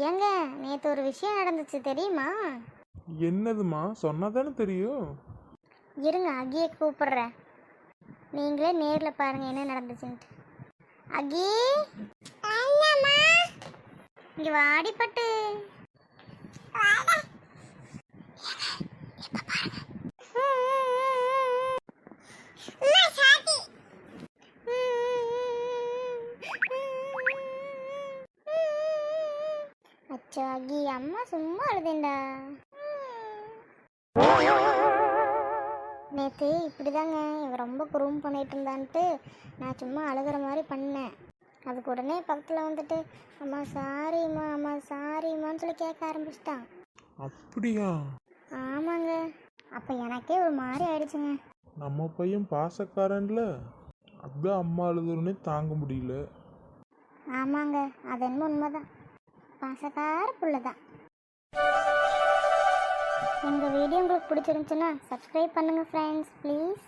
ஏங்க நேற்று ஒரு விஷயம் நடந்துச்சு தெரியுமா? என்னதுமா? சொன்னாதானே தெரியும். இருங்க அகியை கூப்பிடுறேன், நீங்களே நேரில் பாருங்க என்ன நடந்துச்சுன்ட்டு. அகி, இங்க வாடிப்பட்டு. அச்சோ அகி, அம்மா சும்மா அழுதேன்டா. நேற்று இப்படிதாங்க இவன் ரொம்ப குறும் பண்ணிட்டு இருந்தான்ட்டு நான் சும்மா அழுகிற மாதிரி பண்ணேன். அதுக்கு உடனே பக்கத்தில் வந்துட்டு அம்மா சாரிம்மா, அம்மா சாரிம்மான்னு சொல்லி கேட்க ஆரம்பிச்சிட்டான். அப்படியா? ஆமாங்க, அப்போ எனக்கே ஒரு மாதிரி ஆயிடுச்சுங்க. நம்ம பையன் பாசக்காரன்ல, அதான் அம்மா அழுதுறனே தாங்க முடியல. ஆமாங்க, அது என்ன உண்மைதான், பாசக்கார புள்ள தான். எங்கள் வீடியோ உங்களுக்கு பிடிச்சிருந்துச்சுன்னா சப்ஸ்கிரைப் பண்ணுங்கள் ஃப்ரெண்ட்ஸ், ப்ளீஸ்.